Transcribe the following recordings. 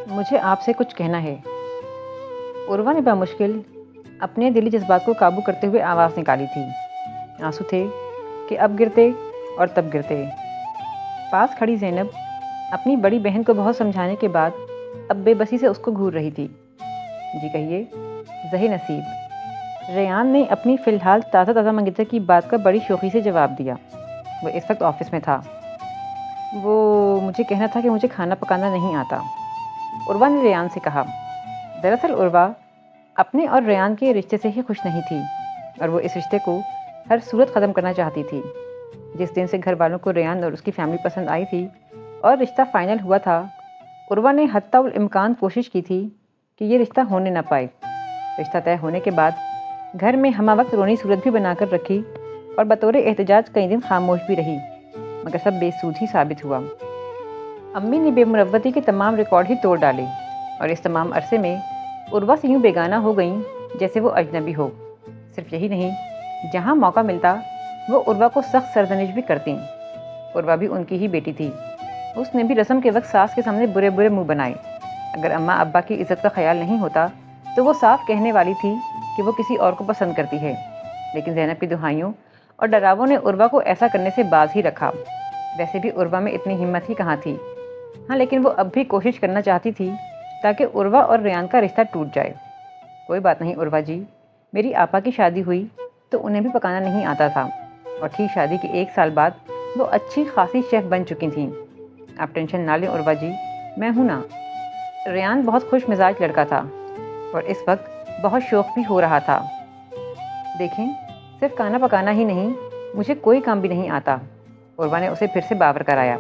مجھے آپ سے کچھ کہنا ہے۔ عروہ نے بمشکل اپنے دلی جذبات کو قابو کرتے ہوئے آواز نکالی تھی۔ آنسو تھے کہ اب گرتے اور تب گرتے۔ پاس کھڑی زینب اپنی بڑی بہن کو بہت سمجھانے کے بعد اب بے بسی سے اس کو گھور رہی تھی۔ جی کہیے۔ ظہیر نصیب۔ ریان نے اپنی فی الحال تازہ منگیتر کی بات کا بڑی شوخی سے جواب دیا۔ وہ اس وقت آفس میں تھا۔ وہ مجھے کہنا تھا کہ مجھے کھانا پکانا نہیں آتا، عروہ نے ریان سے کہا۔ دراصل عروہ اپنے اور ریان کے رشتے سے ہی خوش نہیں تھی اور وہ اس رشتے کو ہر صورت ختم کرنا چاہتی تھی۔ جس دن سے گھر والوں کو ریان اور اس کی فیملی پسند آئی تھی اور رشتہ فائنل ہوا تھا، عروہ نے حتی الامکان کوشش کی تھی کہ یہ رشتہ ہونے نہ پائے۔ رشتہ طے ہونے کے بعد گھر میں ہمہ وقت رونی صورت بھی بنا کر رکھی اور بطور احتجاج کئی دن خاموش بھی رہی، مگر سب بے سود ہی ثابت ہوا۔ امی نے بے مروتی کے تمام ریکارڈ ہی توڑ ڈالے اور اس تمام عرصے میں عروہ سے یوں بیگانہ ہو گئیں جیسے وہ اجنبی ہو۔ صرف یہی نہیں، جہاں موقع ملتا وہ عروہ کو سخت سرزنش بھی کرتیں۔ عروہ بھی ان کی ہی بیٹی تھی، اس نے بھی رسم کے وقت ساس کے سامنے برے منہ بنائے۔ اگر اماں ابا کی عزت کا خیال نہیں ہوتا تو وہ صاف کہنے والی تھی کہ وہ کسی اور کو پسند کرتی ہے، لیکن زینب کی دہائیوں اور ڈراووں نے عروہ کو ایسا کرنے سے باز ہی رکھا۔ ویسے بھی عروہ میں اتنی ہمت ہی کہاں تھی۔ ہاں، لیکن وہ اب بھی کوشش کرنا چاہتی تھی تاکہ عروہ اور ریان کا رشتہ ٹوٹ جائے۔ کوئی بات نہیں عروہ جی، میری آپا کی شادی ہوئی تو انہیں بھی پکانا نہیں آتا تھا، اور ٹھیک شادی کے 1 سال بعد وہ اچھی خاصی شیف بن چکی تھیں۔ آپ ٹینشن نہ لیں عروہ جی، میں ہوں نا۔ ریان بہت خوش مزاج لڑکا تھا اور اس وقت بہت شوق بھی ہو رہا تھا۔ دیکھیں، صرف کھانا پکانا ہی نہیں، مجھے کوئی کام بھی نہیں آتا، عروہ نے اسے پھر سے باور کرایا۔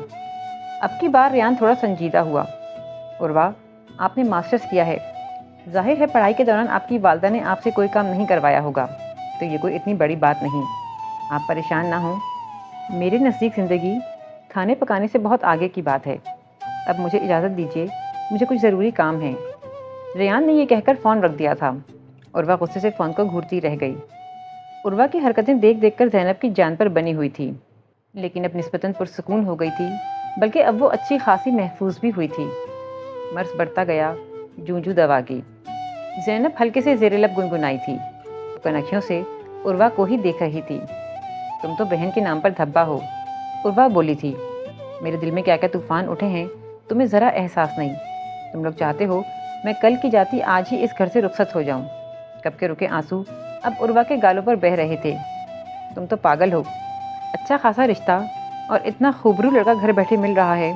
اب کی بار ریان تھوڑا سنجیدہ ہوا۔ عروہ، آپ نے ماسٹرز کیا ہے، ظاہر ہے پڑھائی کے دوران آپ کی والدہ نے آپ سے کوئی کام نہیں کروایا ہوگا، تو یہ کوئی اتنی بڑی بات نہیں۔ آپ پریشان نہ ہوں، میرے نزدیک زندگی کھانے پکانے سے بہت آگے کی بات ہے۔ اب مجھے اجازت دیجیے، مجھے کچھ ضروری کام ہے۔ ریان نے یہ کہہ کر فون رکھ دیا تھا۔ عروہ غصے سے فون کو گھورتی رہ گئی۔ عروہ کی حرکتیں دیکھ دیکھ کر زینب کی جان پر بنی ہوئی تھی، لیکن اب نسبتاً پرسکون ہو گئی تھی، بلکہ اب وہ اچھی خاصی محفوظ بھی ہوئی تھی۔ مرض بڑھتا گیا، جوں جوں دوا کی۔ زینب ہلکے سے زیر لب گنگنائی تھی، کنکھیوں سے عروہ کو ہی دیکھ رہی تھی۔ تم تو بہن کے نام پر دھبا ہو، عروہ بولی تھی۔ میرے دل میں کیا کیا طوفان اٹھے ہیں تمہیں ذرا احساس نہیں۔ تم لوگ چاہتے ہو میں کل کی جاتی آج ہی اس گھر سے رخصت ہو جاؤں۔ کب کے رکے آنسو اب عروہ کے گالوں پر بہہ رہے تھے۔ تم تو پاگل ہو، اچھا خاصا رشتہ اور اتنا خوبرو لڑکا گھر بیٹھے مل رہا ہے،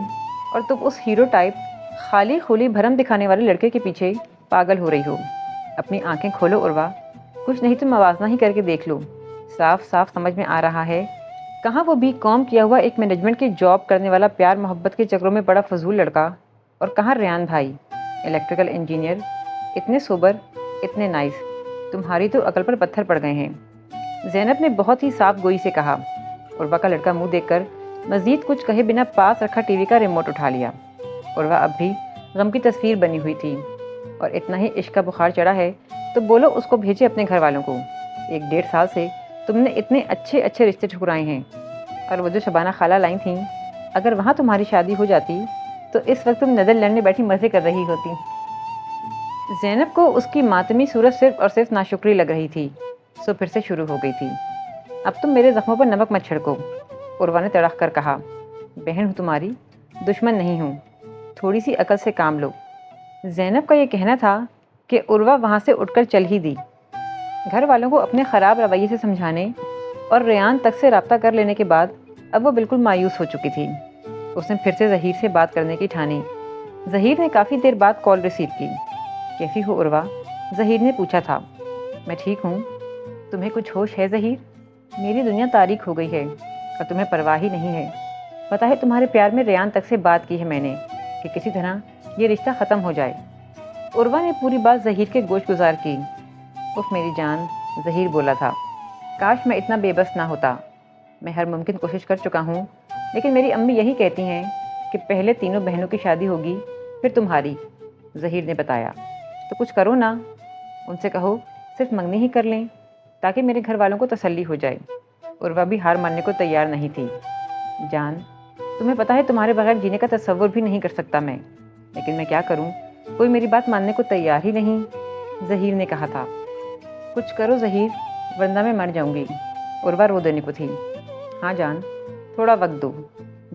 اور تم اس ہیرو ٹائپ خالی خولی بھرم دکھانے والے لڑکے کے پیچھے پاگل ہو رہی ہو۔ اپنی آنکھیں کھولو عروہ، کچھ نہیں تو موازنہ ہی کر کے دیکھ لو۔ صاف صاف سمجھ میں آ رہا ہے، کہاں وہ بھی کام کیا ہوا ایک مینجمنٹ کی جاب کرنے والا پیار محبت کے چکروں میں بڑا فضول لڑکا، اور کہاں ریان بھائی الیکٹریکل انجینئر، اتنے سوبر، اتنے نائس۔ تمہاری تو عقل پر پتھر پڑ گئے ہیں، زینب نے بہت ہی صاف گوئی سے کہا۔ عروہ کا لڑکا منہ دیکھ کر مزید کچھ کہے بنا پاس رکھا ٹی وی کا ریموٹ اٹھا لیا۔ عروہ اب بھی غم کی تصویر بنی ہوئی تھی، اور اتنا ہی عشق کا بخار چڑھا ہے تو بولو اس کو بھیجے اپنے گھر والوں کو۔ 1 ڈیڑھ سال سے تم نے اتنے اچھے اچھے رشتے ٹھکرائے ہیں، اور وہ جو شبانہ خالہ لائی تھیں، اگر وہاں تمہاری شادی ہو جاتی تو اس وقت تم نیدرلینڈ میں بیٹھی مزے کر رہی ہوتی۔ زینب کو اس کی ماتمی صورت صرف اور صرف ناشکری لگ رہی تھی، سو پھر سے شروع ہو گئی تھی۔ اب تم میرے زخموں پر نمک مت چھڑکو، عروہ نے تڑخ کر کہا۔ بہن ہوں تمہاری، دشمن نہیں ہوں، تھوڑی سی عقل سے کام لو۔ زینب کا یہ کہنا تھا کہ عروہ وہاں سے اٹھ کر چل ہی دی۔ گھر والوں کو اپنے خراب رویے سے سمجھانے اور ریان تک سے رابطہ کر لینے کے بعد اب وہ بالکل مایوس ہو چکی تھی۔ اس نے پھر سے ظہیر سے بات کرنے کی ٹھانی۔ ظہیر نے کافی دیر بعد کال ریسیو کی۔ کیسی ہو عروہ؟ ظہیر نے پوچھا تھا۔ میں ٹھیک ہوں، تمہیں کچھ ہوش ہے ظہیر؟ میری دنیا تاریک ہو گئی ہے اور تمہیں پرواہ ہی نہیں ہے۔ پتہ ہے تمہارے پیار میں ریان تک سے بات کی ہے میں نے کہ کسی طرح یہ رشتہ ختم ہو جائے۔ عروہ نے پوری بات ظہیر کے گوش گزار کی۔ اف میری جان، ظہیر بولا تھا، کاش میں اتنا بے بس نہ ہوتا۔ میں ہر ممکن کوشش کر چکا ہوں، لیکن میری امی یہی کہتی ہیں کہ پہلے تینوں بہنوں کی شادی ہوگی پھر تمہاری۔ ظہیر نے بتایا۔ تو کچھ کرو نا، ان سے کہو صرف منگنی ہی کر لیں تاکہ میرے گھر والوں کو تسلی ہو جائے۔ عروہ بھی ہار ماننے کو تیار نہیں تھی۔ جان، تمہیں پتہ ہے تمہارے بغیر جینے کا تصور بھی نہیں کر سکتا میں، لیکن میں کیا کروں، کوئی میری بات ماننے کو تیار ہی نہیں، ظہیر نے کہا تھا۔ کچھ کرو ظہیر، ورنہ میں مر جاؤں گی، عروہ رو دینے کو تھی۔ ہاں جان، تھوڑا وقت دو،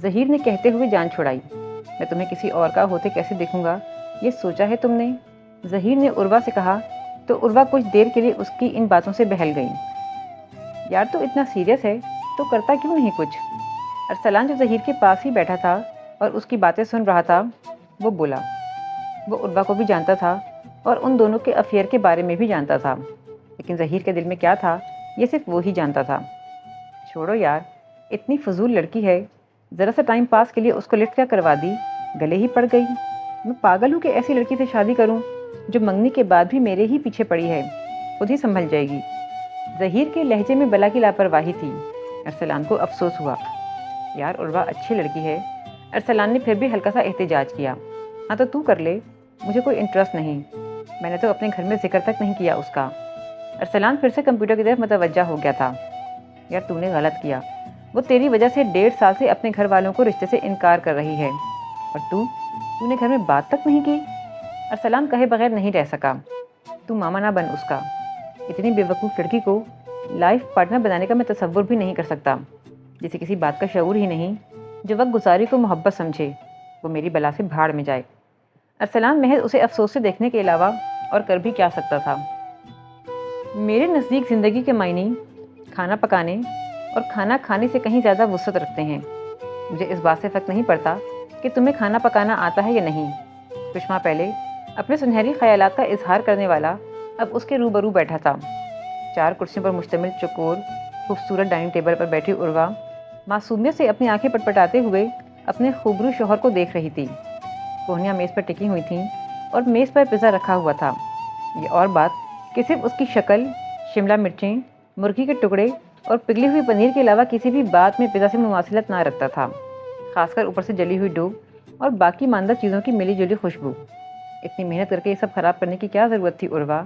ظہیر نے کہتے ہوئے جان چھڑائی۔ میں تمہیں کسی اور کا ہوتے کیسے دیکھوں گا، یہ سوچا ہے تم نے؟ ظہیر نے عروہ سے کہا تو عروہ کچھ دیر کے لیے اس کی ان باتوں سے بہل گئی۔ یار تو اتنا سیریس ہے تو کرتا کیوں نہیں کچھ؟ ارسلان جو ظہیر کے پاس ہی بیٹھا تھا اور اس کی باتیں سن رہا تھا، وہ بولا۔ وہ عروہ کو بھی جانتا تھا اور ان دونوں کے افیئر کے بارے میں بھی جانتا تھا، لیکن ظہیر کے دل میں کیا تھا یہ صرف وہی جانتا تھا۔ چھوڑو یار، اتنی فضول لڑکی ہے، ذرا سا ٹائم پاس کے لیے اس کو لفٹ کیا کروا دی، گلے ہی پڑ گئی۔ میں پاگل ہوں کہ ایسی لڑکی سے شادی کروں جو منگنی کے بعد بھی میرے ہی پیچھے پڑی ہے، خود ہی سنبھل جائے گی۔ ظہیر کے لہجے میں بلا کی لاپرواہی تھی۔ ارسلان کو افسوس ہوا۔ یار عروہ اچھی لڑکی ہے۔ ارسلان نے پھر بھی ہلکا سا احتجاج کیا۔ ہاں تو کر لے، مجھے کوئی انٹرسٹ نہیں، میں نے تو اپنے گھر میں ذکر تک نہیں کیا اس کا۔ ارسلان پھر سے کمپیوٹر کی طرف متوجہ ہو گیا تھا۔ یار تو نے غلط کیا، وہ تیری وجہ سے 1.5 سال سے اپنے گھر والوں کو رشتے سے انکار کر رہی ہے، اور تو نے گھر میں بات تک نہیں کی۔ ارسلان کہے بغیر نہیں رہ سکا۔ تو ماما نہ بن اس کا، اتنی بے وقوف لڑکی کو لائف پارٹنر بنانے کا میں تصور بھی نہیں کر سکتا، جسے کسی بات کا شعور ہی نہیں، جو وقت گزاری کو محبت سمجھے، وہ میری بلا سے بھاڑ میں جائے۔ ارسلان محض اسے افسوس سے دیکھنے کے علاوہ اور کر بھی کیا سکتا تھا۔ میرے نزدیک زندگی کے معنی کھانا پکانے اور کھانا کھانے سے کہیں زیادہ وسعت رکھتے ہیں۔ مجھے اس بات سے فرق نہیں پڑتا کہ تمہیں کھانا پکانا آتا ہے یا نہیں۔ کچھ ماہ پہلے اپنے سنہری خیالات کا اظہار کرنے والا اب اس کے روبرو بیٹھا تھا۔ 4 کرسیوں پر مشتمل چوکور خوبصورت ڈائننگ ٹیبل پر بیٹھی عروہ معصومیت سے اپنی آنکھیں پٹپٹاتے ہوئے اپنے خوبرو شوہر کو دیکھ رہی تھی۔ کوہنیاں میز پر ٹکی ہوئی تھیں اور میز پر پیزا رکھا ہوا تھا۔ یہ اور بات کہ صرف اس کی شکل، شملہ مرچیں، مرغی کے ٹکڑے اور پگھلی ہوئی پنیر کے علاوہ کسی بھی بات میں پیزا سے مماثلت نہ رکھتا تھا، خاص کر اوپر سے جلی ہوئی ڈو اور باقی ماندہ چیزوں کی ملی جلی خوشبو۔ اتنی محنت کر کے یہ سب خراب کرنے کی کیا ضرورت تھی عروہ؟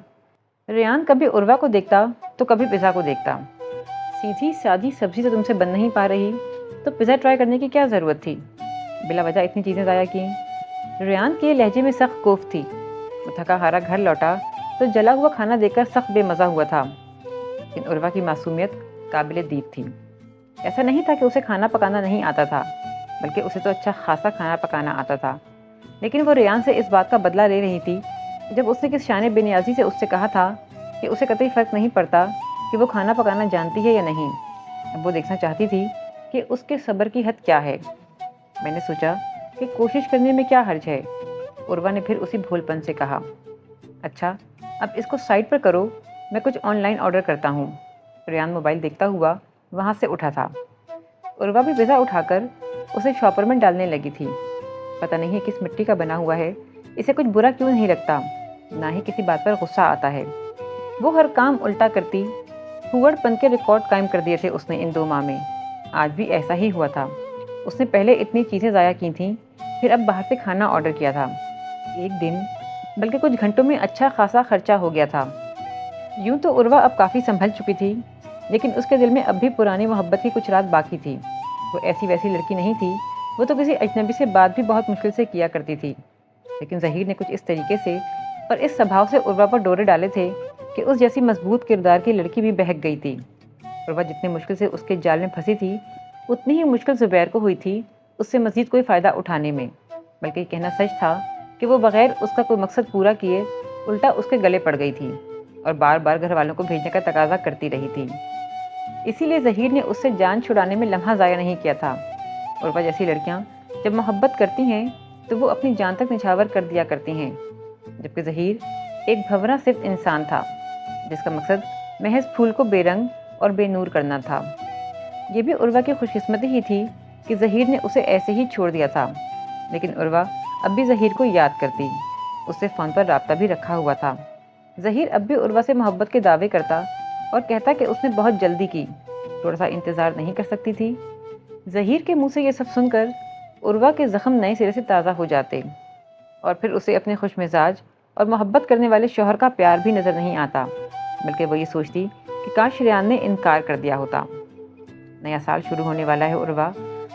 ریان کبھی عروہ کو دیکھتا تو کبھی پیزا کو دیکھتا۔ سیدھی سادی سبزی تو تم سے بن نہیں پا رہی تو پیزا ٹرائی کرنے کی کیا ضرورت تھی؟ بلا وجہ اتنی چیزیں ضائع کی۔ ریان کے لہجے میں سخت کوف تھی۔ وہ تھکا ہارا گھر لوٹا تو جلا ہوا کھانا دیکھ کر سخت بے مزہ ہوا تھا، لیکن عروہ کی معصومیت قابل دید تھی۔ ایسا نہیں تھا کہ اسے کھانا پکانا نہیں آتا تھا، بلکہ اسے تو اچھا خاصا کھانا پکانا آتا تھا، لیکن وہ ریان سے اس بات کا بدلہ لے رہی تھی جب اس نے کس شان بے نیازی سے اس سے کہا تھا کہ اسے قطعی فرق نہیں پڑتا کہ وہ کھانا پکانا جانتی ہے یا نہیں۔ اب وہ دیکھنا چاہتی تھی کہ اس کے صبر کی حد کیا ہے۔ میں نے سوچا کہ کوشش کرنے میں کیا حرج ہے، عروہ نے پھر اسی بھول پن سے کہا۔ اچھا اب اس کو سائڈ پر کرو، میں کچھ آن لائن آرڈر کرتا ہوں۔ ریان موبائل دیکھتا ہوا وہاں سے اٹھا تھا۔ عروہ بھی پیزا اٹھا کر اسے شاپر میں ڈالنے لگی تھی۔ پتہ نہیں ہے کس مٹی کا بنا ہوا ہے، اسے کچھ برا کیوں نہیں لگتا، نہ ہی کسی بات پر غصہ آتا ہے۔ وہ ہر کام الٹا کرتی، ہوڑ پن کے ریکارڈ قائم کر دیے تھے اس نے ان 2 ماہ میں۔ آج بھی ایسا ہی ہوا تھا۔ اس نے پہلے اتنی چیزیں ضائع کی تھیں، پھر اب باہر سے کھانا آرڈر کیا تھا۔ ایک دن بلکہ کچھ گھنٹوں میں اچھا خاصا خرچہ ہو گیا تھا۔ یوں تو عروہ اب کافی سنبھل چکی تھی، لیکن اس کے دل میں اب بھی پرانی محبت کی کچھ رات باقی تھی۔ وہ ایسی ویسی لڑکی نہیں تھی، وہ تو کسی اجنبی سے بات بھی بہت مشکل سے کیا کرتی تھی، لیکن ظہیر نے کچھ اس طریقے سے اور اس سبھاؤ سے عروہ پر ڈورے ڈالے تھے کہ اس جیسی مضبوط کردار کی لڑکی بھی بہک گئی تھی۔ عروہ جتنے مشکل سے اس کے جال میں پھنسی تھی، اتنی ہی مشکل زبیر کو ہوئی تھی اس سے مزید کوئی فائدہ اٹھانے میں، بلکہ یہ کہنا سچ تھا کہ وہ بغیر اس کا کوئی مقصد پورا کیے الٹا اس کے گلے پڑ گئی تھی اور بار بار گھر والوں کو بھیجنے کا تقاضا کرتی رہی تھی۔ اسی لیے ظہیر نے اس سے جان چھڑانے میں لمحہ ضائع نہیں کیا تھا۔ عروہ جیسی لڑکیاں جب محبت کرتی ہیں تو وہ اپنی جان تک نچھاور کر دیا کرتی ہیں، جبکہ ظہیر ایک بھنورا صرف انسان تھا جس کا مقصد محض پھول کو بے رنگ اور بے نور کرنا تھا۔ یہ بھی عروہ کی خوش قسمتی ہی تھی کہ ظہیر نے اسے ایسے ہی چھوڑ دیا تھا، لیکن عروہ اب بھی ظہیر کو یاد کرتی، اس سے فون پر رابطہ بھی رکھا ہوا تھا۔ ظہیر اب بھی عروہ سے محبت کے دعوے کرتا اور کہتا کہ اس نے بہت جلدی کی، تھوڑا سا انتظار نہیں کر سکتی تھی۔ ظہیر کے منہ سے یہ سب سن کر عروہ کے زخم نئے سرے سے تازہ ہو جاتے، اور پھر اسے اپنے خوش مزاج اور محبت کرنے والے شوہر کا پیار بھی نظر نہیں آتا، بلکہ وہ یہ سوچتی کہ کاش ریان نے انکار کر دیا ہوتا۔ نیا سال شروع ہونے والا ہے عروہ،